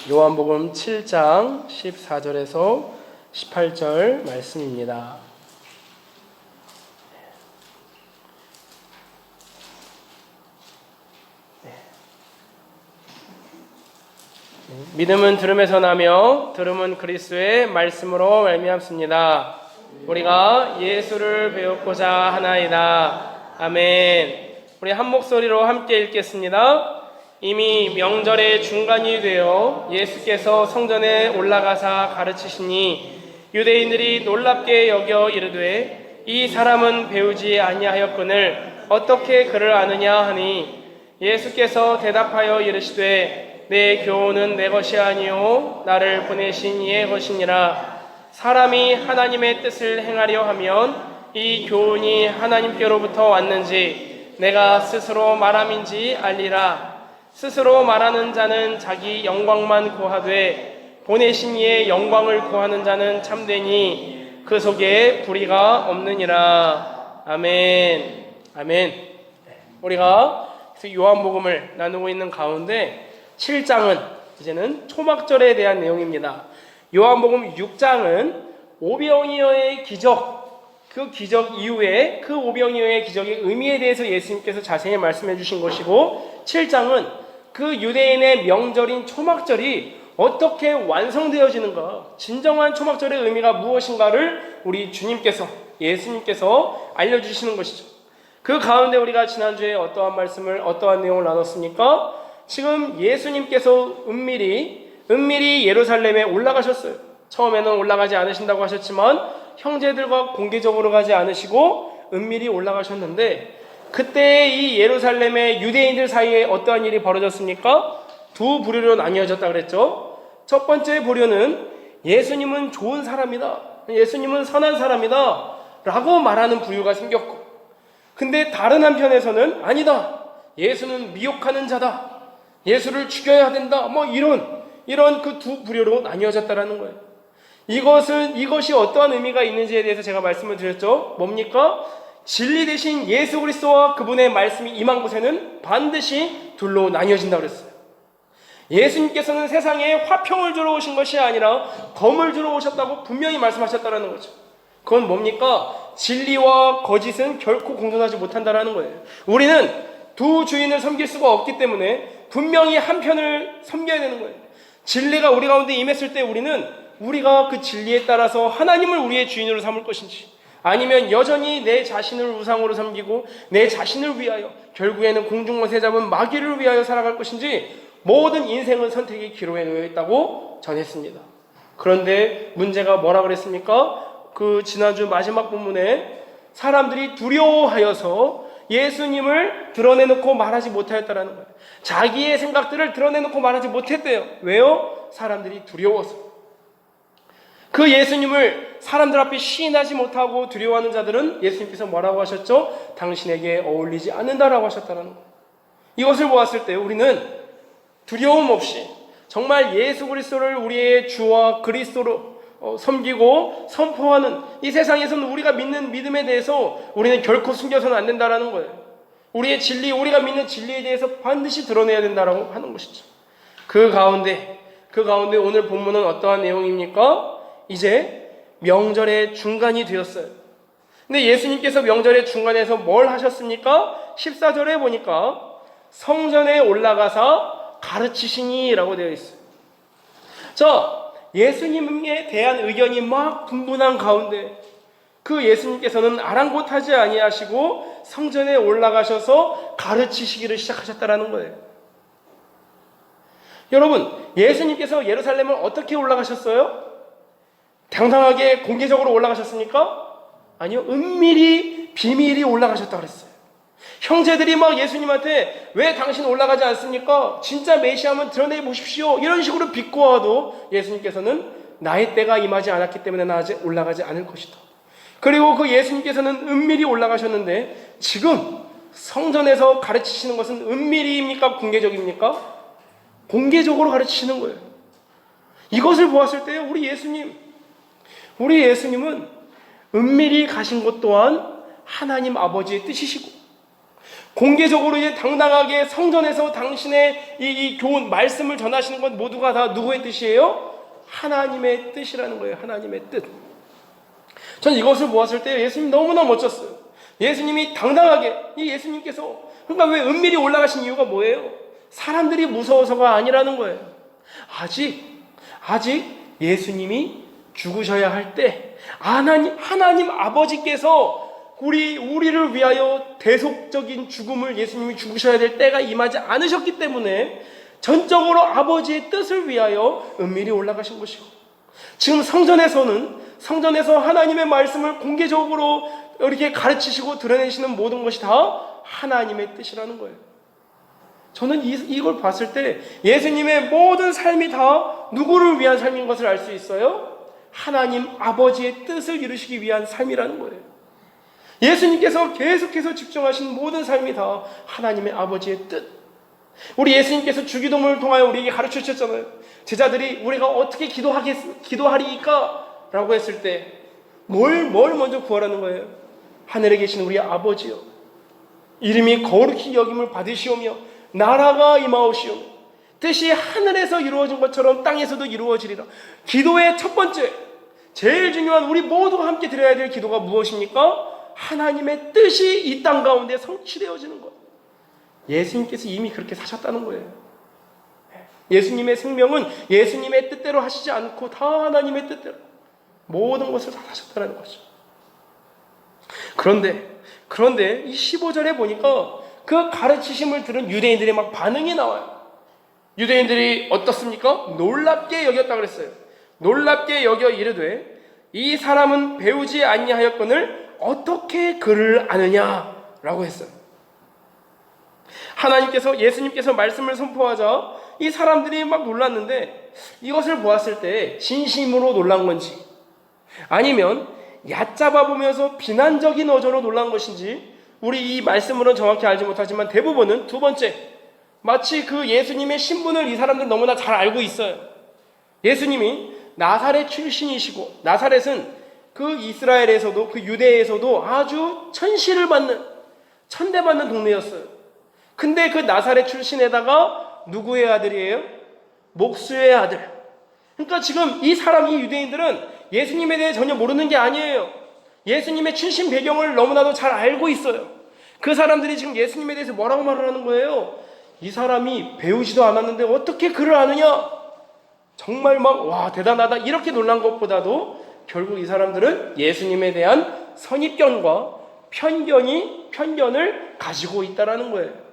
요한복음 7장 14절에서 18절 말씀입니다. 믿음은 들음에서 나며 들음은 그리스도의 말씀으로 말미암습니다. 우리가 예수를 배우고자 하나이다. 아멘. 우리 한 목소리로 함께 읽겠습니다. 이미 명절의 중간이 되어 예수께서 성전에 올라가사 가르치시니 유대인들이 놀랍게 여겨 이르되 이 사람은 배우지 아니하였거늘 어떻게 그를 아느냐 하니 예수께서 대답하여 이르시되 내 교훈은 내 것이 아니요 나를 보내신 이의 것이니라. 사람이 하나님의 뜻을 행하려 하면 이 교훈이 하나님께로부터 왔는지 내가 스스로 말함인지 알리라. 스스로 말하는 자는 자기 영광만 구하되 보내신 이의 영광을 구하는 자는 참되니 그 속에 불의가 없느니라. 아멘. 아멘. 우리가 요한복음을 나누고 있는 가운데 7장은 이제는 초막절에 대한 내용입니다. 요한복음 6장은 오병이어의 기적, 그 기적 이후에 그 오병이어의 기적의 의미에 대해서 예수님께서 자세히 말씀해 주신 것이고, 7장은 그 유대인의 명절인 초막절이 어떻게 완성되어지는가, 진정한 초막절의 의미가 무엇인가를 우리 주님께서, 예수님께서 알려주시는 것이죠. 그 가운데 우리가 지난주에 어떠한 말씀을, 어떠한 내용을 나눴습니까? 지금 예수님께서 은밀히 예루살렘에 올라가셨어요. 처음에는 올라가지 않으신다고 하셨지만 형제들과 공개적으로 가지 않으시고 은밀히 올라가셨는데, 그때 이 예루살렘의 유대인들 사이에 어떠한 일이 벌어졌습니까? 두 부류로 나뉘어졌다 그랬죠. 첫 번째 부류는 예수님은 좋은 사람이다, 예수님은 선한 사람이다 라고 말하는 부류가 생겼고, 근데 다른 한편에서는 아니다, 예수는 미혹하는 자다, 예수를 죽여야 된다, 이런 그 두 부류로 나뉘어졌다라는 거예요. 이것이 어떠한 의미가 있는지에 대해서 제가 말씀을 드렸죠. 뭡니까? 진리 대신 예수 그리스도와 그분의 말씀이 임한 곳에는 반드시 둘로 나뉘어진다고 그랬어요. 예수님께서는 세상에 화평을 주러 오신 것이 아니라 검을 주러 오셨다고 분명히 말씀하셨다라는 거죠. 그건 뭡니까? 진리와 거짓은 결코 공존하지 못한다라는 거예요. 우리는 두 주인을 섬길 수가 없기 때문에 분명히 한 편을 섬겨야 되는 거예요. 진리가 우리 가운데 임했을 때 우리가 그 진리에 따라서 하나님을 우리의 주인으로 삼을 것인지, 아니면 여전히 내 자신을 우상으로 섬기고 내 자신을 위하여, 결국에는 공중못에 잡은 마귀를 위하여 살아갈 것인지, 모든 인생은 선택의 기로에 놓여 있다고 전했습니다. 그런데 문제가 뭐라 그랬습니까? 그 지난주 마지막 본문에 사람들이 두려워하여서 예수님을 드러내놓고 말하지 못하였다라는 거예요. 자기의 생각들을 드러내놓고 말하지 못했대요. 왜요? 사람들이 두려워서. 그 예수님을 사람들 앞에 시인하지 못하고 두려워하는 자들은 예수님께서 뭐라고 하셨죠? 당신에게 어울리지 않는다라고 하셨다는 거예요. 이것을 보았을 때 우리는 두려움 없이 정말 예수 그리스도를 우리의 주와 그리스도로 섬기고 선포하는 이 세상에서는 우리가 믿는 믿음에 대해서 우리는 결코 숨겨서는 안 된다라는 거예요. 우리의 진리, 우리가 믿는 진리에 대해서 반드시 드러내야 된다라고 하는 것이죠. 그 가운데 오늘 본문은 어떠한 내용입니까? 이제 명절의 중간이 되었어요. 근데 예수님께서 명절의 중간에서 뭘 하셨습니까? 14절에 보니까 성전에 올라가서 가르치시니 라고 되어 있어요. 자, 예수님에 대한 의견이 막 분분한 가운데 그 예수님께서는 아랑곳하지 아니하시고 성전에 올라가셔서 가르치시기를 시작하셨다라는 거예요. 여러분, 예수님께서 예루살렘을 어떻게 올라가셨어요? 당당하게 공개적으로 올라가셨습니까? 아니요, 은밀히 비밀히 올라가셨다고 그랬어요. 형제들이 막 예수님한테 왜 당신 올라가지 않습니까? 진짜 메시아면 드러내 보십시오, 이런 식으로 비꼬아도 예수님께서는 나의 때가 임하지 않았기 때문에 나 아직 올라가지 않을 것이다. 그리고 그 예수님께서는 은밀히 올라가셨는데 지금 성전에서 가르치시는 것은 은밀히입니까? 공개적입니까? 공개적으로 가르치시는 거예요. 이것을 보았을 때 우리 예수님은 은밀히 가신 것 또한 하나님 아버지의 뜻이시고, 공개적으로 이제 당당하게 성전에서 당신의 이 교훈 말씀을 전하시는 건 모두가 다 누구의 뜻이에요? 하나님의 뜻이라는 거예요. 하나님의 뜻. 전 이것을 보았을 때 예수님 너무나 멋졌어요. 예수님이 당당하게, 이 예수님께서, 그러니까 왜 은밀히 올라가신 이유가 뭐예요? 사람들이 무서워서가 아니라는 거예요. 아직 예수님이 죽으셔야 할 때 하나님 아버지께서 우리를 위하여 대속적인 죽음을 예수님이 죽으셔야 될 때가 임하지 않으셨기 때문에 전적으로 아버지의 뜻을 위하여 은밀히 올라가신 것이고, 지금 성전에서 하나님의 말씀을 공개적으로 이렇게 가르치시고 드러내시는 모든 것이 다 하나님의 뜻이라는 거예요. 저는 이걸 봤을 때 예수님의 모든 삶이 다 누구를 위한 삶인 것을 알 수 있어요? 하나님 아버지의 뜻을 이루시기 위한 삶이라는 거예요. 예수님께서 계속해서 집중하신 모든 삶이 다 하나님의 아버지의 뜻. 우리 예수님께서 주기도문을 통하여 우리에게 가르쳐 주셨잖아요. 제자들이 우리가 어떻게 기도하리까? 라고 했을 때 뭘 먼저 구하라는 거예요? 하늘에 계신 우리 아버지요, 이름이 거룩히 여김을 받으시오며 나라가 임하오시오며 뜻이 하늘에서 이루어진 것처럼 땅에서도 이루어지리라. 기도의 첫 번째, 제일 중요한 우리 모두가 함께 드려야 될 기도가 무엇입니까? 하나님의 뜻이 이 땅 가운데 성취되어지는 것. 예수님께서 이미 그렇게 사셨다는 거예요. 예수님의 생명은 예수님의 뜻대로 하시지 않고 다 하나님의 뜻대로 모든 것을 다 하셨다는 거죠. 그런데 이 15절에 보니까 그 가르치심을 들은 유대인들의 막 반응이 나와요. 유대인들이 어떻습니까? 놀랍게 여겼다 그랬어요. 놀랍게 여겨 이르되 이 사람은 배우지 아니하였거늘 어떻게 그를 아느냐라고 했어요. 예수님께서 말씀을 선포하자 이 사람들이 막 놀랐는데, 이것을 보았을 때 진심으로 놀란 건지 아니면 얕잡아 보면서 비난적인 어조로 놀란 것인지 우리 이 말씀으로는 정확히 알지 못하지만 대부분은 두 번째, 마치 그 예수님의 신분을 이 사람들 너무나 잘 알고 있어요. 예수님이 나사렛 출신이시고, 나사렛은 그 이스라엘에서도 그 유대에서도 아주 천대받는 동네였어요. 근데 그 나사렛 출신에다가 누구의 아들이에요? 목수의 아들. 그러니까 지금 이 유대인들은 예수님에 대해 전혀 모르는 게 아니에요. 예수님의 출신 배경을 너무나도 잘 알고 있어요. 그 사람들이 지금 예수님에 대해서 뭐라고 말을 하는 거예요? 이 사람이 배우지도 않았는데 어떻게 그를 아느냐? 정말 와, 대단하다 이렇게 놀란 것보다도 결국 이 사람들은 예수님에 대한 선입견과 편견을 가지고 있다라는 거예요.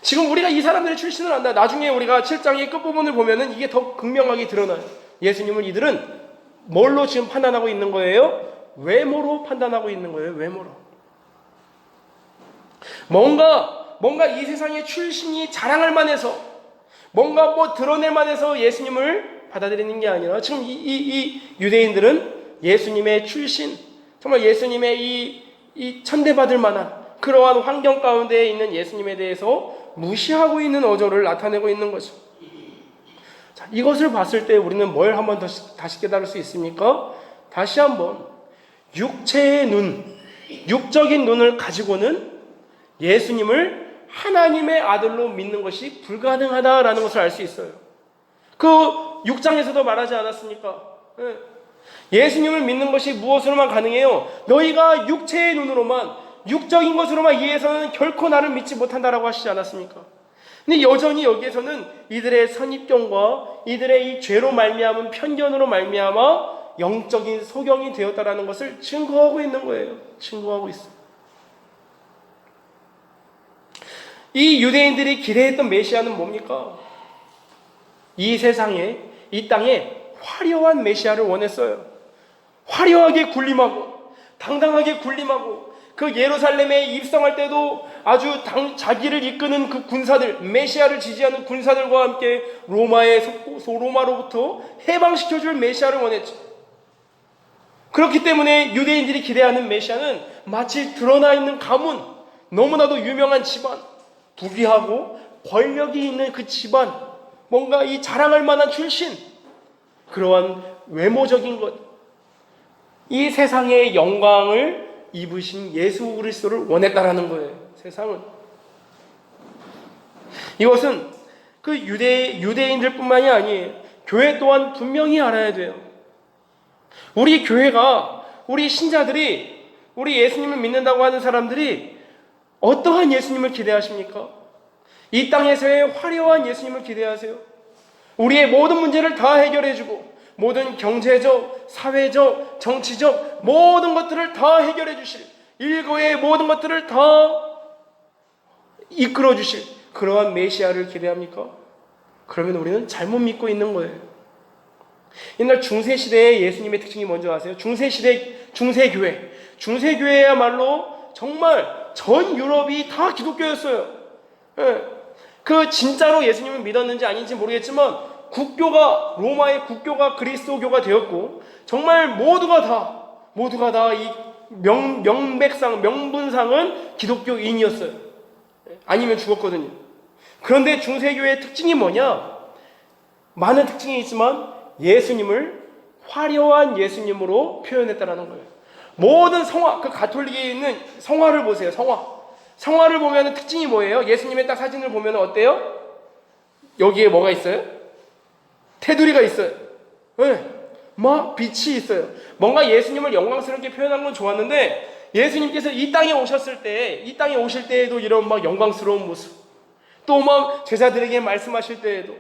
지금 우리가 이 사람들의 출신을 안다. 나중에 우리가 7장의 끝부분을 보면은 이게 더 극명하게 드러나요. 예수님을 이들은 뭘로 지금 판단하고 있는 거예요? 외모로 판단하고 있는 거예요. 외모로. 뭔가 이 세상의 출신이 자랑할 만해서, 뭔가 드러낼 만해서 예수님을 받아들이는 게 아니라, 지금 이 유대인들은 예수님의 출신, 정말 예수님의 이 천대받을 만한 그러한 환경 가운데 있는 예수님에 대해서 무시하고 있는 어조를 나타내고 있는 거죠. 자, 이것을 봤을 때 우리는 뭘 한번 다시 깨달을 수 있습니까? 다시 한번 육체의 눈, 육적인 눈을 가지고는 예수님을 하나님의 아들로 믿는 것이 불가능하다라는 것을 알 수 있어요. 그 6장에서도 말하지 않았습니까? 예수님을 믿는 것이 무엇으로만 가능해요? 너희가 육체의 눈으로만, 육적인 것으로만 이해해서는 결코 나를 믿지 못한다라고 하시지 않았습니까? 근데 여전히 여기에서는 이들의 선입견과 이들의 이 죄로 말미암은 편견으로 말미암아 영적인 소경이 되었다라는 것을 증거하고 있는 거예요. 증거하고 있어요. 이 유대인들이 기대했던 메시아는 뭡니까? 이 세상에, 이 땅에 화려한 메시아를 원했어요. 화려하게 군림하고 당당하게 군림하고, 그 예루살렘에 입성할 때도 아주 자기를 이끄는 그 군사들, 메시아를 지지하는 군사들과 함께 로마로부터 해방시켜줄 메시아를 원했죠. 그렇기 때문에 유대인들이 기대하는 메시아는 마치 드러나 있는 가문, 너무나도 유명한 집안, 부귀하고 권력이 있는 그 집안, 뭔가 이 자랑할 만한 출신, 그러한 외모적인 것, 이 세상의 영광을 입으신 예수 그리스도를 원했다라는 거예요. 세상은. 이것은 그 유대인들뿐만이 아니에요. 교회 또한 분명히 알아야 돼요. 우리 교회가, 우리 신자들이, 우리 예수님을 믿는다고 하는 사람들이 어떠한 예수님을 기대하십니까? 이 땅에서의 화려한 예수님을 기대하세요? 우리의 모든 문제를 다 해결해주고 모든 경제적, 사회적, 정치적 모든 것들을 다 해결해 주실, 일거의 모든 것들을 다 이끌어 주실 그러한 메시아를 기대합니까? 그러면 우리는 잘못 믿고 있는 거예요. 옛날 중세시대의 예수님의 특징이 뭔지 아세요? 중세교회. 중세교회야말로 정말 전 유럽이 다 기독교였어요. 예. 그 진짜로 예수님을 믿었는지 아닌지 모르겠지만 국교가, 로마의 국교가 그리스도교가 되었고 정말 모두가 다 이 명분상은 기독교인이었어요. 아니면 죽었거든요. 그런데 중세교회의 특징이 뭐냐? 많은 특징이 있지만 예수님을 화려한 예수님으로 표현했다라는 거예요. 모든 성화, 그 가톨릭에 있는 성화를 보세요. 성화를 보면 특징이 뭐예요? 예수님의 딱 사진을 보면 어때요? 여기에 뭐가 있어요? 테두리가 있어요. 네. 막 빛이 있어요. 뭔가 예수님을 영광스럽게 표현한 건 좋았는데 예수님께서 이 땅에 오실 때에도 이런 막 영광스러운 모습, 또 막 제자들에게 말씀하실 때에도,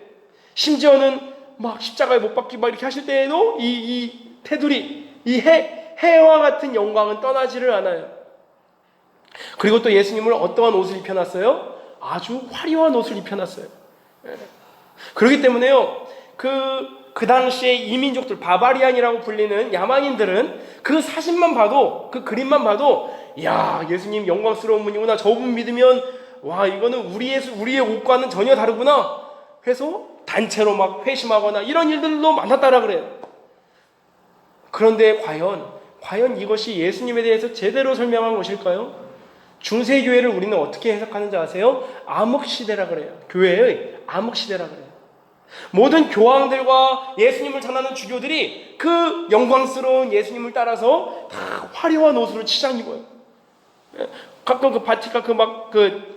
심지어는 막 십자가에 못 박기 막 이렇게 하실 때에도 이 테두리, 이 해와 같은 영광은 떠나지를 않아요. 그리고 또 예수님을 어떠한 옷을 입혀놨어요? 아주 화려한 옷을 입혀놨어요. 그렇기 때문에요, 그 당시에 이민족들, 바바리안이라고 불리는 야만인들은 그 사진만 봐도, 그 그림만 봐도, 야, 예수님 영광스러운 분이구나, 저분 믿으면 와, 이거는 우리의 옷과는 전혀 다르구나 해서 단체로 막 회심하거나 이런 일들도 많았다라 그래요. 그런데 과연 이것이 예수님에 대해서 제대로 설명한 것일까요? 중세교회를 우리는 어떻게 해석하는지 아세요? 암흑시대라 그래요. 교회의 암흑시대라 그래요. 모든 교황들과 예수님을 전하는 주교들이 그 영광스러운 예수님을 따라서 다 화려한 옷을 치장 입어요. 가끔 그 바티칸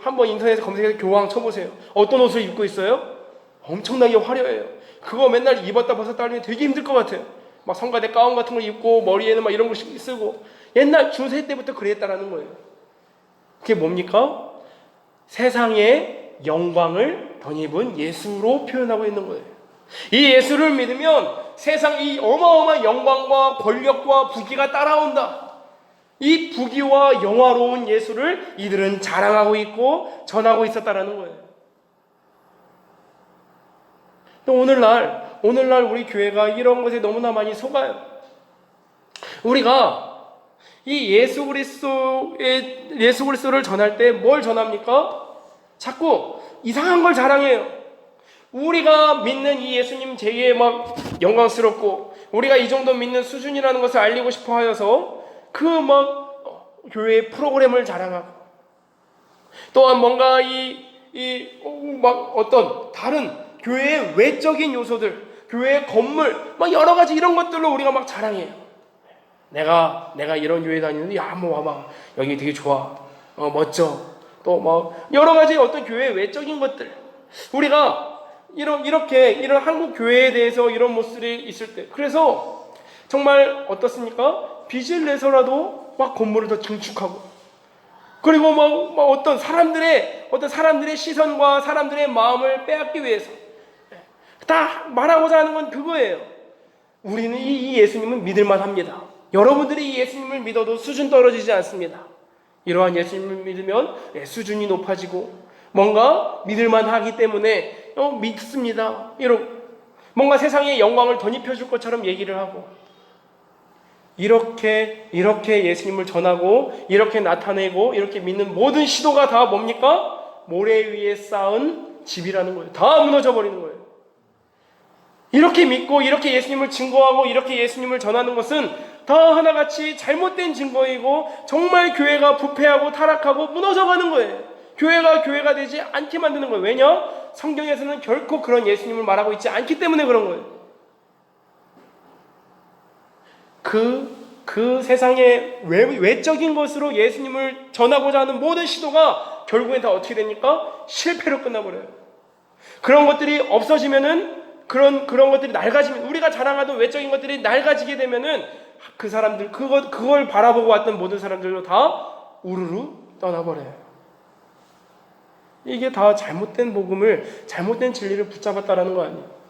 한번 인터넷에 검색해서 교황 쳐보세요. 어떤 옷을 입고 있어요? 엄청나게 화려해요. 그거 맨날 입었다 벗었다 하면 되게 힘들 것 같아요. 막 성가대 가운 같은 걸 입고 머리에는 막 이런 거 쓰고, 옛날 중세 때부터 그랬다라는 거예요. 그게 뭡니까? 세상의 영광을 덧입은 예수로 표현하고 있는 거예요. 이 예수를 믿으면 세상 이 어마어마한 영광과 권력과 부귀가 따라온다. 이 부귀와 영화로운 예수를 이들은 자랑하고 있고 전하고 있었다라는 거예요. 또 오늘날 우리 교회가 이런 것에 너무나 많이 속아요. 우리가 이 예수 그리스도를 전할 때 뭘 전합니까? 자꾸 이상한 걸 자랑해요. 우리가 믿는 이 예수님 되게 막 영광스럽고 우리가 이 정도 믿는 수준이라는 것을 알리고 싶어 하여서 그 막 교회의 프로그램을 자랑하고, 또한 뭔가 막 어떤 다른 교회의 외적인 요소들, 교회의 건물, 막 여러 가지 이런 것들로 우리가 막 자랑해요. 내가 이런 교회 다니는데, 야, 뭐 와봐, 여기 되게 좋아, 멋져. 또 막 여러 가지 어떤 교회의 외적인 것들, 우리가 이런 한국 교회에 대해서 이런 모습이 있을 때, 그래서 정말 어떻습니까? 빚을 내서라도 막 건물을 더 증축하고, 그리고 막 어떤 사람들의 시선과 사람들의 마음을 빼앗기 위해서 다 말하고자 하는 건 그거예요. 우리는 이 예수님은 믿을만합니다. 여러분들이 이 예수님을 믿어도 수준 떨어지지 않습니다. 이러한 예수님을 믿으면 수준이 높아지고 뭔가 믿을만하기 때문에 믿습니다. 뭔가 세상의 영광을 덧입혀줄 것처럼 얘기를 하고, 이렇게 예수님을 전하고 이렇게 나타내고 이렇게 믿는 모든 시도가 다 뭡니까? 모래 위에 쌓은 집이라는 거예요. 다 무너져 버리는 거예요. 이렇게 믿고 이렇게 예수님을 증거하고 이렇게 예수님을 전하는 것은 다 하나같이 잘못된 증거이고 정말 교회가 부패하고 타락하고 무너져가는 거예요. 교회가 되지 않게 만드는 거예요. 왜냐? 성경에서는 결코 그런 예수님을 말하고 있지 않기 때문에 그런 거예요. 그 그 세상의 외적인 것으로 예수님을 전하고자 하는 모든 시도가 결국엔 다 어떻게 됩니까? 실패로 끝나버려요. 그런 것들이 없어지면은 그런 것들이 낡아지면, 우리가 자랑하던 외적인 것들이 낡아지게 되면은 그 사람들, 그걸 바라보고 왔던 모든 사람들도 다 우르르 떠나버려요. 이게 다 잘못된 복음을, 잘못된 진리를 붙잡았다라는 거 아니에요.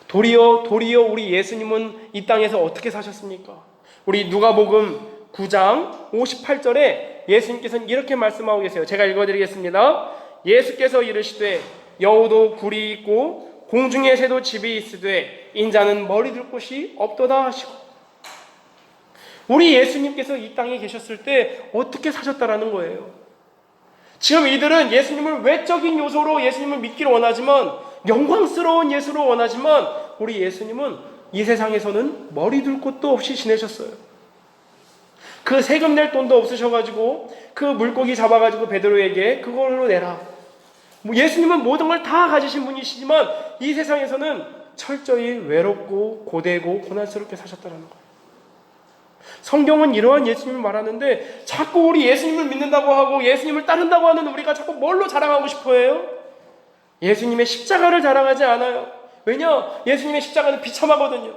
도리어 우리 예수님은 이 땅에서 어떻게 사셨습니까? 우리 누가복음 9장 58절에 예수님께서는 이렇게 말씀하고 계세요. 제가 읽어드리겠습니다. 예수께서 이르시되 여우도 굴이 있고 공중의 새도 집이 있으되 인자는 머리 둘 곳이 없도다 하시고, 우리 예수님께서 이 땅에 계셨을 때 어떻게 사셨다라는 거예요. 지금 이들은 예수님을 외적인 요소로 예수님을 믿기를 원하지만, 영광스러운 예수로 원하지만, 우리 예수님은 이 세상에서는 머리 둘 곳도 없이 지내셨어요. 그 세금 낼 돈도 없으셔가지고 그 물고기 잡아가지고 베드로에게 그걸로 내라. 예수님은 모든 걸 다 가지신 분이시지만 이 세상에서는 철저히 외롭고 고되고 고난스럽게 사셨다는 거예요. 성경은 이러한 예수님을 말하는데 자꾸 우리 예수님을 믿는다고 하고 예수님을 따른다고 하는 우리가 자꾸 뭘로 자랑하고 싶어 해요? 예수님의 십자가를 자랑하지 않아요. 왜냐? 예수님의 십자가는 비참하거든요.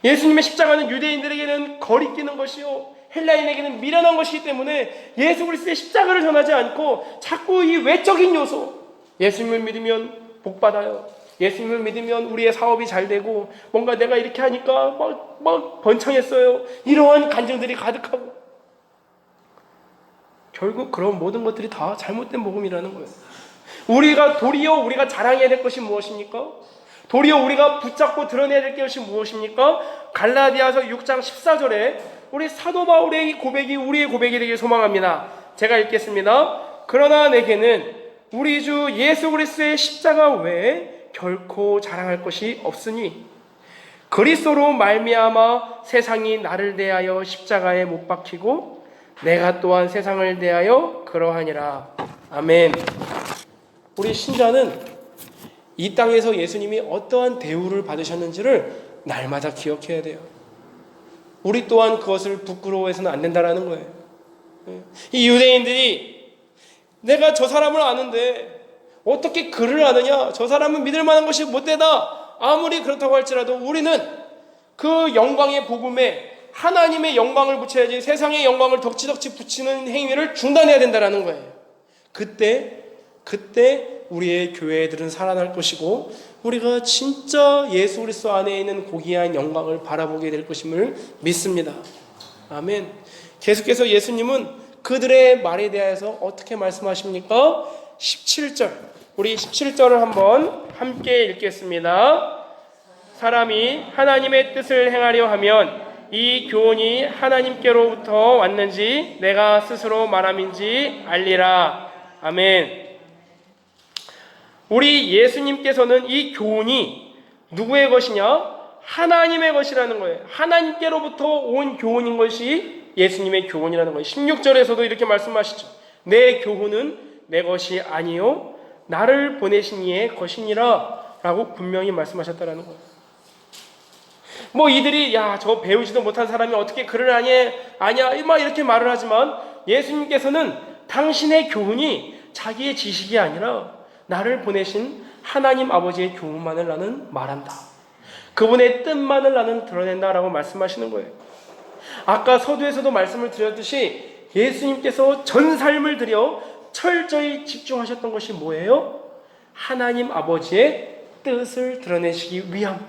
예수님의 십자가는 유대인들에게는 거리끼는 것이요 헬라인에게는 미련한 것이기 때문에 예수 그리스도의 십자가를 전하지 않고 자꾸 이 외적인 요소, 예수님을 믿으면 복받아요, 예수님을 믿으면 우리의 사업이 잘 되고 뭔가 내가 이렇게 하니까 막 번창했어요, 이러한 간증들이 가득하고, 결국 그런 모든 것들이 다 잘못된 복음이라는 거예요. 도리어 우리가 자랑해야 될 것이 무엇입니까? 도리어 우리가 붙잡고 드러내야 될 것이 무엇입니까? 갈라디아서 6장 14절에 우리 사도 바울의 이 고백이 우리의 고백이 되길 소망합니다. 제가 읽겠습니다. 그러나 내게는 우리 주 예수 그리스도의 십자가 외에 결코 자랑할 것이 없으니 그리스도로 말미암아 세상이 나를 대하여 십자가에 못 박히고 내가 또한 세상을 대하여 그러하니라. 아멘. 우리 신자는 이 땅에서 예수님이 어떠한 대우를 받으셨는지를 날마다 기억해야 돼요. 우리 또한 그것을 부끄러워해서는 안 된다라는 거예요. 이 유대인들이 내가 저 사람을 아는데 어떻게 그를 아느냐? 저 사람은 믿을 만한 것이 못되다. 아무리 그렇다고 할지라도 우리는 그 영광의 복음에 하나님의 영광을 붙여야지 세상의 영광을 덕지덕지 붙이는 행위를 중단해야 된다라는 거예요. 그때 우리의 교회들은 살아날 것이고 우리가 진짜 예수 그리스도 안에 있는 고귀한 영광을 바라보게 될 것임을 믿습니다. 아멘. 계속해서 예수님은 그들의 말에 대해서 어떻게 말씀하십니까? 17절, 우리 17절을 한번 함께 읽겠습니다. 사람이 하나님의 뜻을 행하려 하면 이 교훈이 하나님께로부터 왔는지 내가 스스로 말함인지 알리라. 아멘. 우리 예수님께서는 이 교훈이 누구의 것이냐? 하나님의 것이라는 거예요. 하나님께로부터 온 교훈인 것이 예수님의 교훈이라는 거예요. 16절에서도 이렇게 말씀하시죠. 내 교훈은 내 것이 아니요 나를 보내신 이의 것이니라 라고 분명히 말씀하셨다라는 거예요. 이들이 저 배우지도 못한 사람이 어떻게 글을 아냐 막 이렇게 말을 하지만 예수님께서는 당신의 교훈이 자기의 지식이 아니라 나를 보내신 하나님 아버지의 교훈만을 나는 말한다. 그분의 뜻만을 나는 드러낸다라고 말씀하시는 거예요. 아까 서두에서도 말씀을 드렸듯이 예수님께서 전 삶을 들여 철저히 집중하셨던 것이 뭐예요? 하나님 아버지의 뜻을 드러내시기 위함.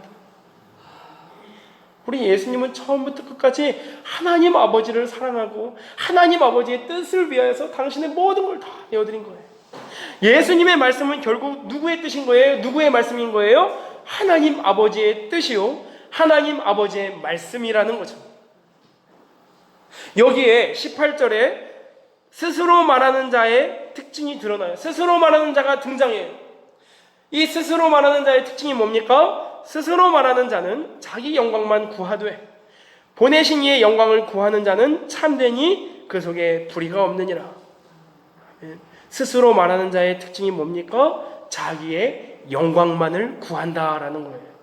우리 예수님은 처음부터 끝까지 하나님 아버지를 사랑하고 하나님 아버지의 뜻을 위하여서 당신의 모든 걸 다 내어드린 거예요. 예수님의 말씀은 결국 누구의 뜻인 거예요? 누구의 말씀인 거예요? 하나님 아버지의 뜻이요 하나님 아버지의 말씀이라는 거죠. 여기에 18절에 스스로 말하는 자의 특징이 드러나요. 스스로 말하는 자가 등장해요. 이 스스로 말하는 자의 특징이 뭡니까? 스스로 말하는 자는 자기 영광만 구하되 보내신 이의 영광을 구하는 자는 참되니 그 속에 불의가 없느니라. 스스로 말하는 자의 특징이 뭡니까? 자기의 영광만을 구한다라는 거예요.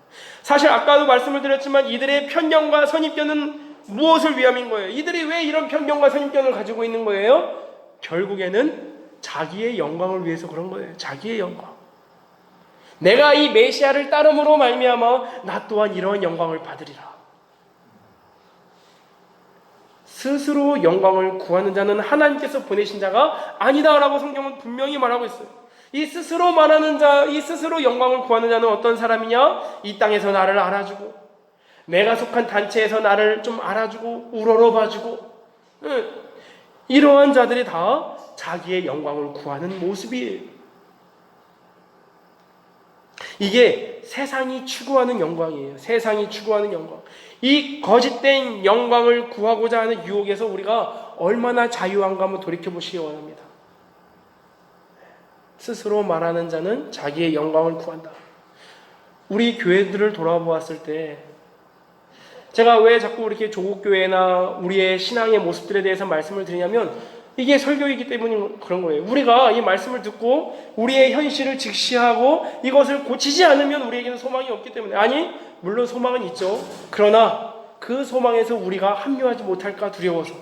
사실 아까도 말씀을 드렸지만 이들의 편견과 선입견은 무엇을 위함인 거예요? 이들이 왜 이런 편견과 선입견을 가지고 있는 거예요? 결국에는 자기의 영광을 위해서 그런 거예요. 자기의 영광. 내가 이 메시아를 따름으로 말미암아 나 또한 이러한 영광을 받으리라. 스스로 영광을 구하는 자는 하나님께서 보내신 자가 아니다라고 성경은 분명히 말하고 있어요. 이 스스로 말하는 자, 이 스스로 영광을 구하는 자는 어떤 사람이냐? 이 땅에서 나를 알아주고 내가 속한 단체에서 나를 좀 알아주고 우러러봐주고 이러한 자들이 다 자기의 영광을 구하는 모습이에요. 이게 세상이 추구하는 영광이에요. 세상이 추구하는 영광. 이 거짓된 영광을 구하고자 하는 유혹에서 우리가 얼마나 자유한가 한번 돌이켜보시기 원합니다. 스스로 말하는 자는 자기의 영광을 구한다. 우리 교회들을 돌아보았을 때 제가 왜 자꾸 이렇게 조국교회나 우리의 신앙의 모습들에 대해서 말씀을 드리냐면 이게 설교이기 때문에 그런 거예요. 우리가 이 말씀을 듣고 우리의 현실을 직시하고 이것을 고치지 않으면 우리에게는 소망이 없기 때문에, 아니 물론 소망은 있죠. 그러나 그 소망에서 우리가 합류하지 못할까 두려워서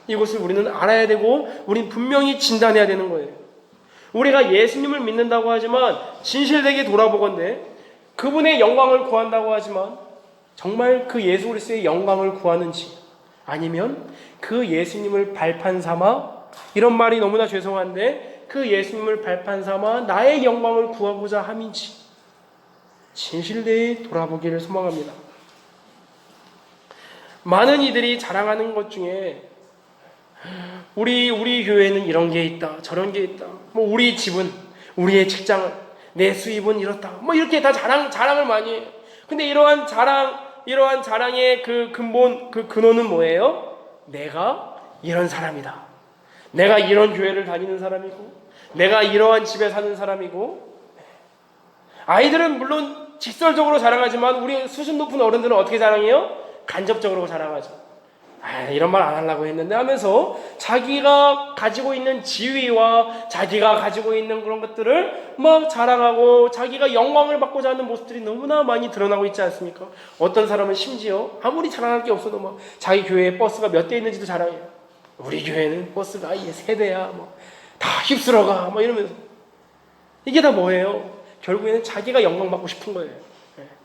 이것을 우리는 알아야 되고 우리는 분명히 진단해야 되는 거예요. 우리가 예수님을 믿는다고 하지만 진실되게 돌아보건대 그분의 영광을 구한다고 하지만 정말 그 예수 그리스도의 영광을 구하는지, 아니면 그 예수님을 발판 삼아, 이런 말이 너무나 죄송한데 그 예수님을 발판 삼아 나의 영광을 구하고자 함인지 진실되게 돌아보기를 소망합니다. 많은 이들이 자랑하는 것 중에 우리 교회는 이런 게 있다, 저런 게 있다, 뭐 우리 집은, 우리의 직장은, 내 수입은 이렇다, 뭐 이렇게 다 자랑을 많이 해요. 근데 이러한 자랑의 그 근본, 그 근원은 뭐예요? 내가 이런 사람이다. 내가 이런 교회를 다니는 사람이고, 내가 이러한 집에 사는 사람이고. 아이들은 물론 직설적으로 자랑하지만 우리 수준 높은 어른들은 어떻게 자랑해요? 간접적으로 자랑하죠. 이런 말 안 하려고 했는데 하면서 자기가 가지고 있는 지위와 자기가 가지고 있는 그런 것들을 막 자랑하고 자기가 영광을 받고자 하는 모습들이 너무나 많이 드러나고 있지 않습니까? 어떤 사람은 심지어 아무리 자랑할 게 없어도 막 자기 교회에 버스가 몇 대 있는지도 자랑해요. 우리 교회는 버스가 3대야, 다 휩쓸어가, 이러면서. 이게 다 뭐예요? 결국에는 자기가 영광 받고 싶은 거예요.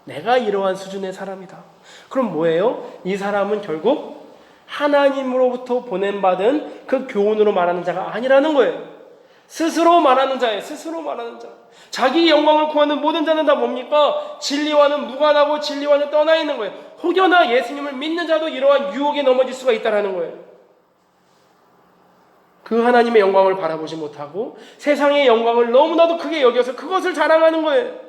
내가 이러한 수준의 사람이다. 그럼 뭐예요? 이 사람은 결국 하나님으로부터 보냄받은 그 교훈으로 말하는 자가 아니라는 거예요. 스스로 말하는 자예요. 스스로 말하는 자. 자기 영광을 구하는 모든 자는 다 뭡니까? 진리와는 무관하고 진리와는 떠나 있는 거예요. 혹여나 예수님을 믿는 자도 이러한 유혹에 넘어질 수가 있다는 거예요. 그 하나님의 영광을 바라보지 못하고 세상의 영광을 너무나도 크게 여겨서 그것을 자랑하는 거예요.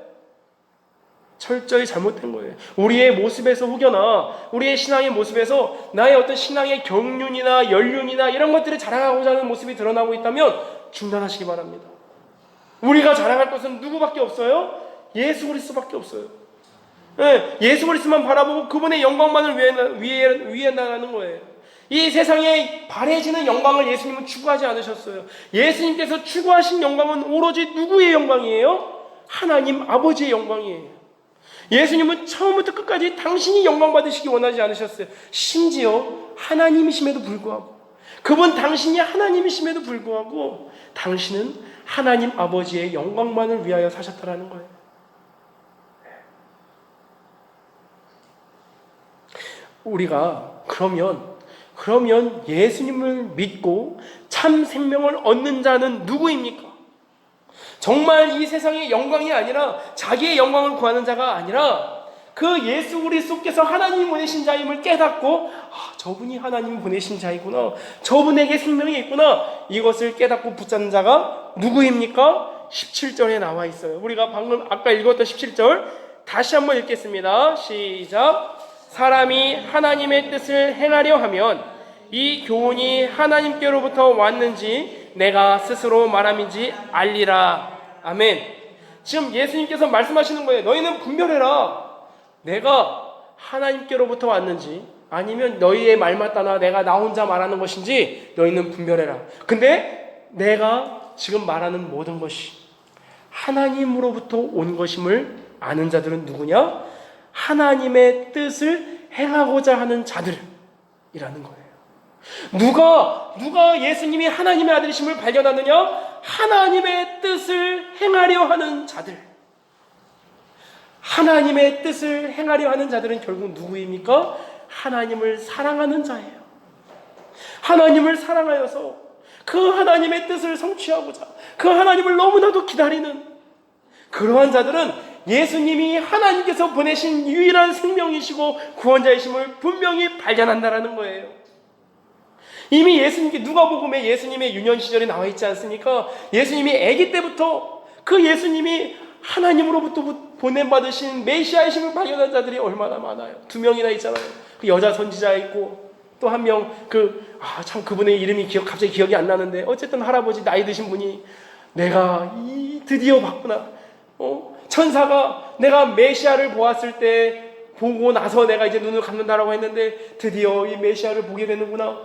철저히 잘못된 거예요. 우리의 모습에서, 혹여나 우리의 신앙의 모습에서 나의 어떤 신앙의 경륜이나 연륜이나 이런 것들을 자랑하고자 하는 모습이 드러나고 있다면 중단하시기 바랍니다. 우리가 자랑할 것은 누구밖에 없어요? 예수 그리스도밖에 없어요. 예수 그리스도만 바라보고 그분의 영광만을 위해 나가는 거예요. 이 세상에 바래지는 영광을 예수님은 추구하지 않으셨어요. 예수님께서 추구하신 영광은 오로지 누구의 영광이에요? 하나님 아버지의 영광이에요. 예수님은 처음부터 끝까지 당신이 영광 받으시기 원하지 않으셨어요. 심지어 하나님이심에도 불구하고, 그분 당신이 하나님이심에도 불구하고 당신은 하나님 아버지의 영광만을 위하여 사셨다라는 거예요. 우리가 그러면 예수님을 믿고 참 생명을 얻는 자는 누구입니까? 정말 이 세상의 영광이 아니라 자기의 영광을 구하는 자가 아니라 그 예수 그리스도께서 하나님 보내신 자임을 깨닫고 저분이 하나님 보내신 자이구나, 저분에게 생명이 있구나, 이것을 깨닫고 붙잡는 자가 누구입니까? 17절에 나와 있어요. 우리가 방금 아까 읽었던 17절 다시 한번 읽겠습니다. 시작. 사람이 하나님의 뜻을 행하려 하면 이 교훈이 하나님께로부터 왔는지 내가 스스로 말함인지 알리라. 아멘. 지금 예수님께서 말씀하시는 거예요. 너희는 분별해라. 내가 하나님께로부터 왔는지 아니면 너희의 말 맞다나 내가 나 혼자 말하는 것인지 너희는 분별해라. 근데 내가 지금 말하는 모든 것이 하나님으로부터 온 것임을 아는 자들은 누구냐? 하나님의 뜻을 행하고자 하는 자들이라는 거예요. 누가 예수님이 하나님의 아들이심을 발견하느냐? 하나님의 뜻을 행하려 하는 자들. 하나님의 뜻을 행하려 하는 자들은 결국 누구입니까? 하나님을 사랑하는 자예요. 하나님을 사랑하여서 그 하나님의 뜻을 성취하고자 그 하나님을 너무나도 기다리는 그러한 자들은 예수님이 하나님께서 보내신 유일한 생명이시고 구원자이심을 분명히 발견한다라는 거예요. 이미 예수님께 누가복음에 예수님의 유년 시절이 나와 있지 않습니까? 예수님이 아기 때부터 그 예수님이 하나님으로부터 보냄받으신 메시아이심을 발견한 자들이 얼마나 많아요. 2명이나 있잖아요. 그 여자 선지자 있고 또 한 명 참 그분의 이름이 갑자기 기억이 안 나는데 어쨌든 할아버지 나이 드신 분이 내가 드디어 봤구나. 천사가 내가 메시아를 보았을 때 보고 나서 내가 이제 눈을 감는다라고 했는데 드디어 이 메시아를 보게 되는구나.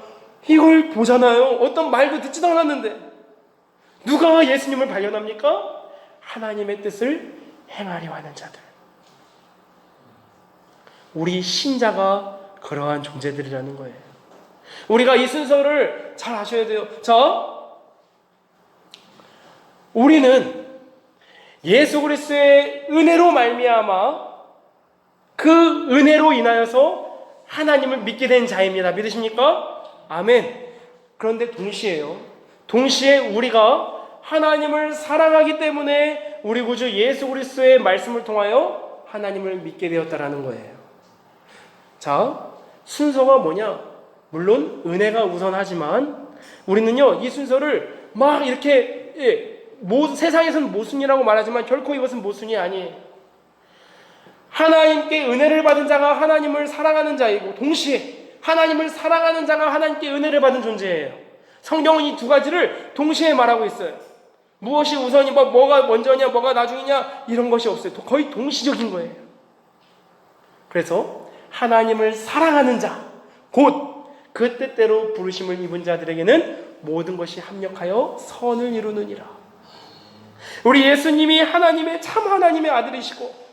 이걸 보잖아요. 어떤 말도 듣지도 않았는데 누가 예수님을 발견합니까? 하나님의 뜻을 행하려 하는 자들. 우리 신자가 그러한 존재들이라는 거예요. 우리가 이 순서를 잘 아셔야 돼요. 우리는 예수 그리스도의 은혜로 말미암아 그 은혜로 인하여서 하나님을 믿게 된 자입니다. 믿으십니까? 아멘. 그런데 동시에 우리가 하나님을 사랑하기 때문에 우리 구주 예수 그리스도의 말씀을 통하여 하나님을 믿게 되었다라는 거예요. 순서가 뭐냐? 물론 은혜가 우선하지만 우리는요 이 순서를 막 이렇게 세상에서는 모순이라고 말하지만 결코 이것은 모순이 아니에요. 하나님께 은혜를 받은 자가 하나님을 사랑하는 자이고 동시에 하나님을 사랑하는 자가 하나님께 은혜를 받은 존재예요. 성경은 이 두 가지를 동시에 말하고 있어요. 무엇이 우선이 뭐가 먼저냐 뭐가 나중이냐 이런 것이 없어요. 거의 동시적인 거예요. 그래서 하나님을 사랑하는 자 곧 그 뜻대로 부르심을 입은 자들에게는 모든 것이 합력하여 선을 이루느니라. 우리 예수님이 참 하나님의 아들이시고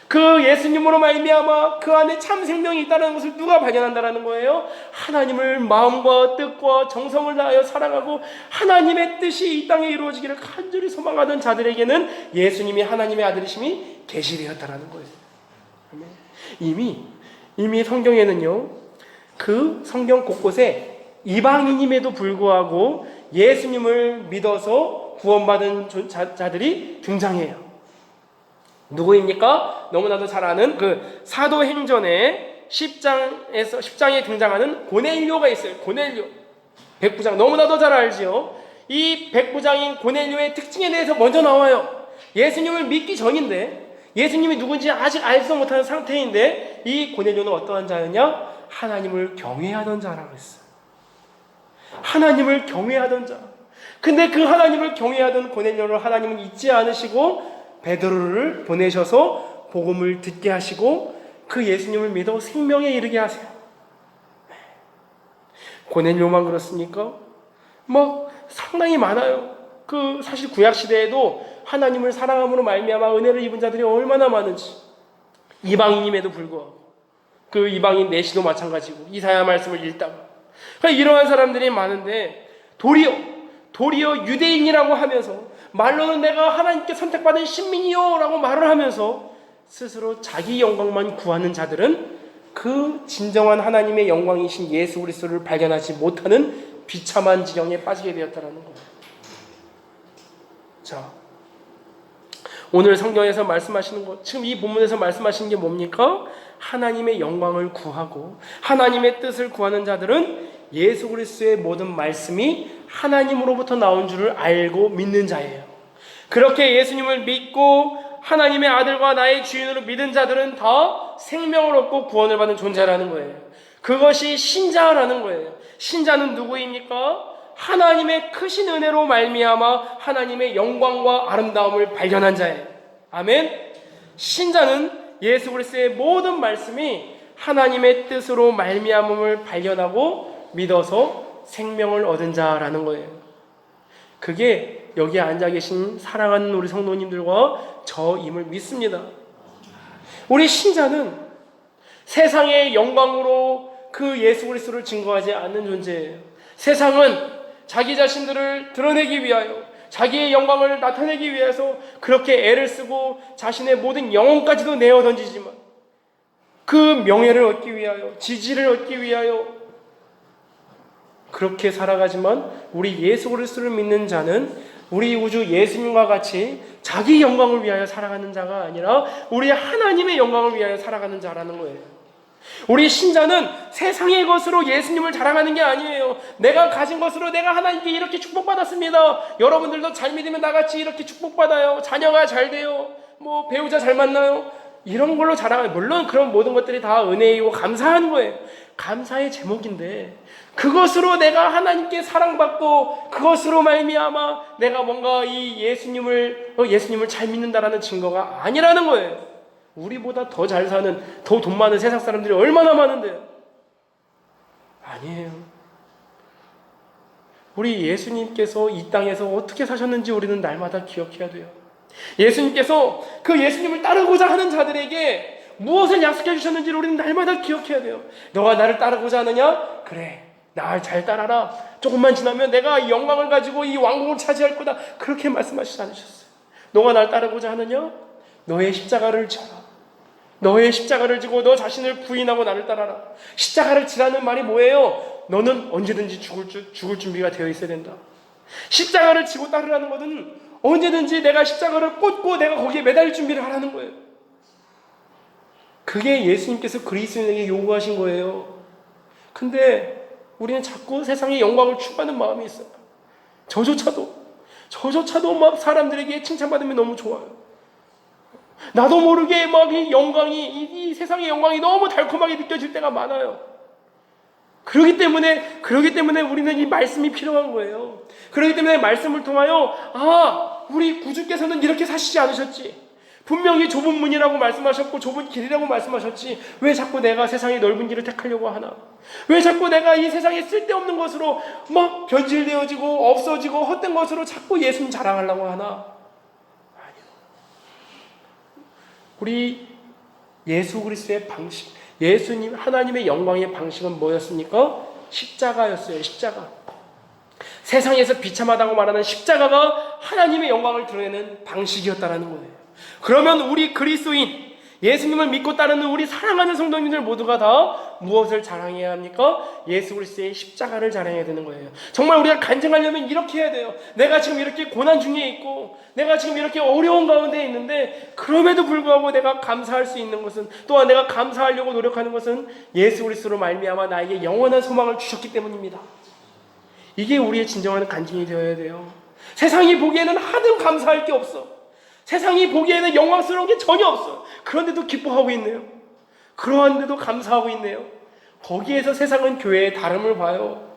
그 예수님으로 말미암아 그 안에 참 생명이 있다는 것을 누가 발견한다라는 거예요? 하나님을 마음과 뜻과 정성을 다하여 사랑하고 하나님의 뜻이 이 땅에 이루어지기를 간절히 소망하던 자들에게는 예수님이 하나님의 아들이심이 계시되었다라는 거예요. 이미 성경에는요 그 성경 곳곳에 이방인임에도 불구하고 예수님을 믿어서 구원받은 자들이 등장해요. 누구입니까? 너무나도 잘 아는 그 사도행전의 10장에 등장하는 고넬료가 있어요. 고넬료 백부장 너무나도 잘 알지요. 이 백부장인 고넬료의 특징에 대해서 먼저 나와요. 예수님을 믿기 전인데 예수님이 누군지 아직 알지도 못하는 상태인데 이 고넬료는 어떠한 자였냐? 하나님을 경외하던 자라고 했어요. 하나님을 경외하던 자. 근데 그 하나님을 경외하던 고넬료를 하나님은 잊지 않으시고 베드로를 보내셔서 복음을 듣게 하시고 그 예수님을 믿어 생명에 이르게 하세요. 고넬료만 그렇습니까? 상당히 많아요. 사실 구약 시대에도 하나님을 사랑함으로 말미암아 은혜를 입은 자들이 얼마나 많은지. 이방인임에도 불구하고 그 이방인 내시도 마찬가지고 이사야 말씀을 읽다가 이러한 사람들이 많은데 도리어 유대인이라고 하면서 말로는 내가 하나님께 선택받은 신민이요 라고 말을 하면서 스스로 자기 영광만 구하는 자들은 그 진정한 하나님의 영광이신 예수 그리스도를 발견하지 못하는 비참한 지경에 빠지게 되었다는 거예요. 오늘 성경에서 말씀하시는 것, 지금 이 본문에서 말씀하시는 게 뭡니까? 하나님의 영광을 구하고 하나님의 뜻을 구하는 자들은 예수 그리스도의 모든 말씀이 하나님으로부터 나온 줄을 알고 믿는 자예요. 그렇게 예수님을 믿고 하나님의 아들과 나의 주인으로 믿은 자들은 다 생명을 얻고 구원을 받은 존재라는 거예요. 그것이 신자라는 거예요. 신자는 누구입니까? 하나님의 크신 은혜로 말미암아 하나님의 영광과 아름다움을 발견한 자예요. 아멘. 신자는 예수 그리스도의 모든 말씀이 하나님의 뜻으로 말미암음을 발견하고 믿어서 생명을 얻은 자라는 거예요. 그게 여기 앉아 계신 사랑하는 우리 성도님들과 저임을 믿습니다. 우리 신자는 세상의 영광으로 그 예수 그리스도를 증거하지 않는 존재예요. 세상은 자기 자신들을 드러내기 위하여, 자기의 영광을 나타내기 위해서 그렇게 애를 쓰고 자신의 모든 영혼까지도 내어 던지지만, 그 명예를 얻기 위하여, 지지를 얻기 위하여 그렇게 살아가지만, 우리 예수 그리스도를 믿는 자는 우리 우주 예수님과 같이 자기 영광을 위하여 살아가는 자가 아니라 우리 하나님의 영광을 위하여 살아가는 자라는 거예요. 우리 신자는 세상의 것으로 예수님을 자랑하는 게 아니에요. 내가 가진 것으로 내가 하나님께 이렇게 축복받았습니다. 여러분들도 잘 믿으면 나같이 이렇게 축복받아요. 자녀가 잘 돼요. 뭐 배우자 잘 만나요. 이런 걸로 자랑해요. 물론 그런 모든 것들이 다 은혜이고 감사한 거예요. 감사의 제목인데, 그것으로 내가 하나님께 사랑받고 그것으로 말미암아 내가 뭔가 이 예수님을 잘 믿는다라는 증거가 아니라는 거예요. 우리보다 더 잘 사는, 더 돈 많은 세상 사람들이 얼마나 많은데요. 아니에요. 우리 예수님께서 이 땅에서 어떻게 사셨는지 우리는 날마다 기억해야 돼요. 예수님께서 그 예수님을 따르고자 하는 자들에게 무엇을 약속해 주셨는지를 우리는 날마다 기억해야 돼요. 너가 나를 따르고자 하느냐? 그래, 날 잘 따라라. 조금만 지나면 내가 이 영광을 가지고 이 왕국을 차지할 거다. 그렇게 말씀하시지 않으셨어요. 너가 날 따르고자 하느냐? 너의 십자가를 져라. 너의 십자가를 지고 너 자신을 부인하고 나를 따라라. 십자가를 지라는 말이 뭐예요? 너는 언제든지 죽을 준비가 되어 있어야 된다. 십자가를 지고 따르라는 것은 언제든지 내가 십자가를 꽂고 내가 거기에 매달릴 준비를 하라는 거예요. 그게 예수님께서 그리스도인에게 요구하신 거예요. 근데 우리는 자꾸 세상의 영광을 추구하는 마음이 있어요. 저조차도 막 사람들에게 칭찬받으면 너무 좋아요. 나도 모르게 막 이 영광이, 이 세상의 영광이 너무 달콤하게 느껴질 때가 많아요. 그렇기 때문에 우리는 이 말씀이 필요한 거예요. 그렇기 때문에 말씀을 통하여, 우리 구주께서는 이렇게 사시지 않으셨지. 분명히 좁은 문이라고 말씀하셨고 좁은 길이라고 말씀하셨지. 왜 자꾸 내가 세상의 넓은 길을 택하려고 하나? 왜 자꾸 내가 이 세상에 쓸데없는 것으로 막 변질되어지고 없어지고 헛된 것으로 자꾸 예수님 자랑하려고 하나? 우리 예수 그리스도의 방식, 예수님 하나님의 영광의 방식은 뭐였습니까? 십자가였어요. 십자가. 세상에서 비참하다고 말하는 십자가가 하나님의 영광을 드러내는 방식이었다라는 거예요. 그러면 우리 그리스도인, 예수님을 믿고 따르는 우리 사랑하는 성도님들 모두가 다 무엇을 자랑해야 합니까? 예수 그리스도의 십자가를 자랑해야 되는 거예요. 정말 우리가 간증하려면 이렇게 해야 돼요. 내가 지금 이렇게 고난 중에 있고, 내가 지금 이렇게 어려운 가운데 있는데, 그럼에도 불구하고 내가 감사할 수 있는 것은, 또한 내가 감사하려고 노력하는 것은 예수 그리스도로 말미암아 나에게 영원한 소망을 주셨기 때문입니다. 이게 우리의 진정한 간증이 되어야 돼요. 세상이 보기에는 하등 감사할 게 없어. 세상이 보기에는 영광스러운 게 전혀 없어. 그런데도 기뻐하고 있네요. 그러한데도 감사하고 있네요. 거기에서 세상은 교회의 다름을 봐요.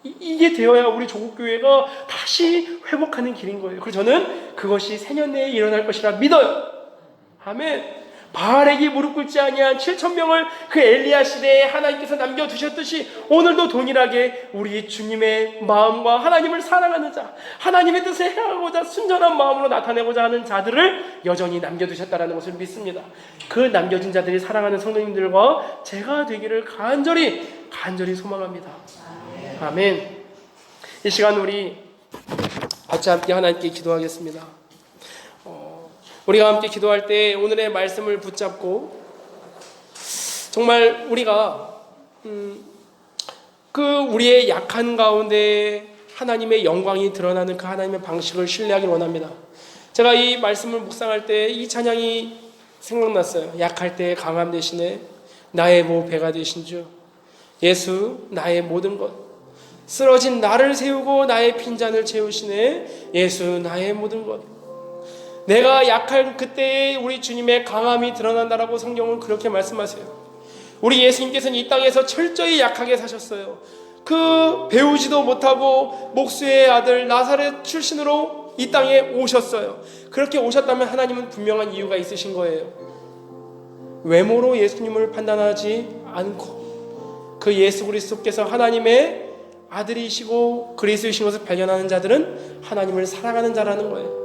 이게 되어야 우리 조국교회가 다시 회복하는 길인 거예요. 그래서 저는 그것이 새년 내에 일어날 것이라 믿어요. 아멘. 바알에게 무릎 꿇지 아니한 7,000명을 그 엘리야 시대에 하나님께서 남겨두셨듯이 오늘도 동일하게 우리 주님의 마음과 하나님을 사랑하는 자, 하나님의 뜻을 행하고자 순전한 마음으로 나타내고자 하는 자들을 여전히 남겨두셨다는 것을 믿습니다. 그 남겨진 자들이 사랑하는 성도님들과 제가 되기를 간절히 소망합니다. 아멘. 이 시간 우리 같이 함께 하나님께 기도하겠습니다. 우리가 함께 기도할 때 오늘의 말씀을 붙잡고, 정말 우리가 우리의 약한 가운데 하나님의 영광이 드러나는 그 하나님의 방식을 신뢰하길 원합니다. 제가 이 말씀을 묵상할 때 이 찬양이 생각났어요. 약할 때 강함 되시네, 나의 보배가 되신 주 예수, 나의 모든 것, 쓰러진 나를 세우고 나의 빈잔을 채우시네, 예수, 나의 모든 것. 내가 약할 그때에 우리 주님의 강함이 드러난다라고 성경은 그렇게 말씀하세요. 우리 예수님께서는 이 땅에서 철저히 약하게 사셨어요. 그 배우지도 못하고 목수의 아들 나사렛 출신으로 이 땅에 오셨어요. 그렇게 오셨다면 하나님은 분명한 이유가 있으신 거예요. 외모로 예수님을 판단하지 않고 그 예수 그리스도께서 하나님의 아들이시고 그리스도이신 것을 발견하는 자들은 하나님을 사랑하는 자라는 거예요.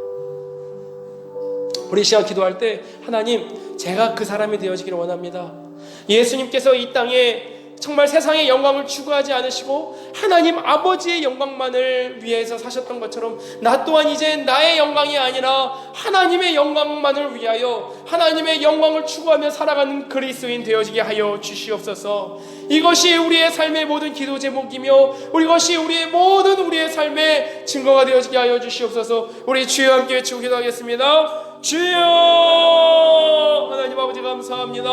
우리 시간 기도할 때 하나님, 제가 그 사람이 되어지기를 원합니다. 예수님께서 이 땅에 정말 세상의 영광을 추구하지 않으시고 하나님 아버지의 영광만을 위해서 사셨던 것처럼 나 또한 이제 나의 영광이 아니라 하나님의 영광만을 위하여 하나님의 영광을 추구하며 살아가는 그리스도인 되어지게 하여 주시옵소서. 이것이 우리의 삶의 모든 기도 제목이며 이것이 우리의 삶의 증거가 되어지게 하여 주시옵소서. 우리 주여 함께 외치고 기도하겠습니다. 주여! 하나님 아버지 감사합니다.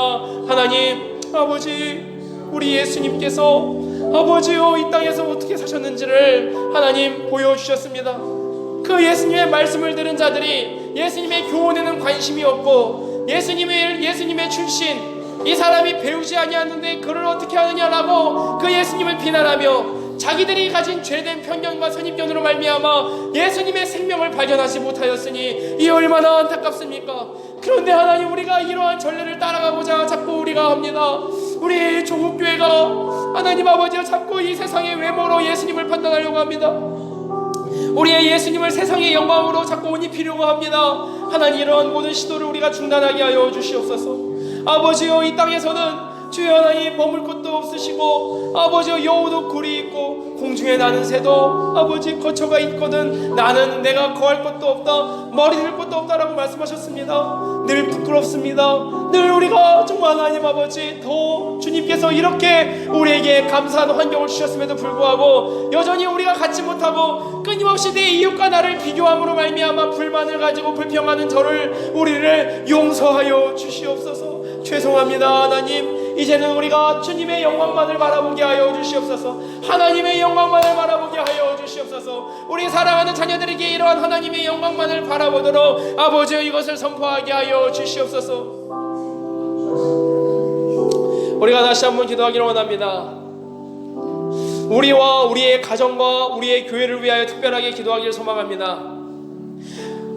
하나님 아버지, 우리 예수님께서 아버지요 이 땅에서 어떻게 사셨는지를 하나님 보여주셨습니다. 그 예수님의 말씀을 들은 자들이 예수님의 교훈에는 관심이 없고 예수님의 출신 이 사람이 배우지 아니하는데 그를 어떻게 하느냐라고 그 예수님을 비난하며 자기들이 가진 죄된 편견과 선입견으로 말미암아 예수님의 생명을 발견하지 못하였으니 이 얼마나 안타깝습니까? 그런데 하나님, 우리가 이러한 전례를 따라가고자 자꾸 우리가 합니다. 우리 조국교회가 하나님 아버지여 자꾸 이 세상의 외모로 예수님을 판단하려고 합니다. 우리의 예수님을 세상의 영광으로 자꾸 옷 입히려고 합니다. 하나님, 이러한 모든 시도를 우리가 중단하게 하여 주시옵소서. 아버지여, 이 땅에서는 주여 하나님 머물 곳도 없으시고 아버지여 여우도 굴이 있고 공중에 나는 새도 아버지 거처가 있거든 나는 내가 거할 곳도 없다, 머리 들 곳도 없다라고 말씀하셨습니다. 늘 부끄럽습니다. 늘 우리가 정말 하나님 아버지 더 주님께서 이렇게 우리에게 감사한 환경을 주셨음에도 불구하고 여전히 우리가 갖지 못하고 끊임없이 내 이웃과 나를 비교함으로 말미암아 불만을 가지고 불평하는 우리를 용서하여 주시옵소서. 죄송합니다. 하나님, 이제는 우리가 주님의 영광만을 바라보게 하여 주시옵소서. 하나님의 영광만을 바라보게 하여 주시옵소서. 우리 사랑하는 자녀들에게 이러한 하나님의 영광만을 바라보도록 아버지여 이것을 선포하게 하여 주시옵소서. 우리가 다시 한번 기도하기를 원합니다. 우리와 우리의 가정과 우리의 교회를 위하여 특별하게 기도하기를 소망합니다.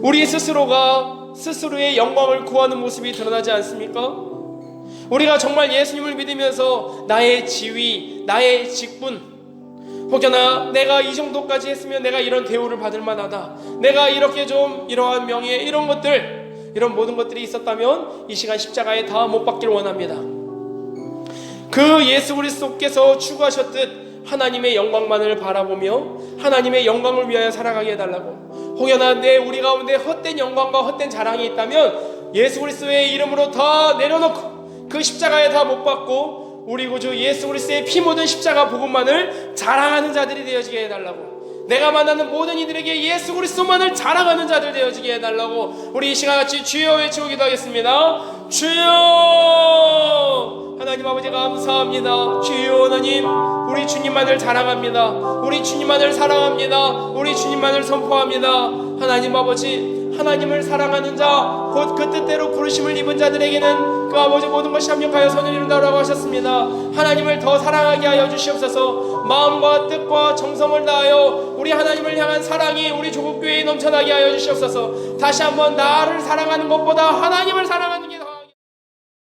우리 스스로가 스스로의 영광을 구하는 모습이 드러나지 않습니까? 우리가 정말 예수님을 믿으면서 나의 지위, 나의 직분, 혹여나 내가 이 정도까지 했으면 내가 이런 대우를 받을 만하다, 내가 이렇게 좀 이러한 명예, 이런 것들, 이런 모든 것들이 있었다면 이 시간 십자가에 다 못 박기를 원합니다. 그 예수 그리스도께서 추구하셨듯 하나님의 영광만을 바라보며 하나님의 영광을 위하여 살아가게 해달라고. 혹여나 우리 가운데 헛된 영광과 헛된 자랑이 있다면 예수 그리스도의 이름으로 다 내려놓고 그 십자가에 다 못 박고 우리 구주 예수 그리스도의 피 묻은 십자가 복음만을 자랑하는 자들이 되어지게 해달라고. 내가 만나는 모든 이들에게 예수 그리스도만을 자랑하는 자들 되어지게 해달라고. 우리 이 시간같이 주여 외치고 기도하겠습니다. 주여! 하나님 아버지 감사합니다. 주여 하나님, 우리 주님만을 자랑합니다. 우리 주님만을 사랑합니다. 우리 주님만을 선포합니다. 하나님 아버지, 하나님을 사랑하는 자, 곧 그 뜻대로 부르심을 입은 자들에게는 그 아버지 모든 것이 합력하여 선을 이룬다라고 하셨습니다. 하나님을 더 사랑하게 하여 주시옵소서. 마음과 뜻과 정성을 다하여 우리 하나님을 향한 사랑이 우리 조국교회에 넘쳐나게 하여 주시옵소서. 다시 한번 나를 사랑하는 것보다 하나님을 사랑하는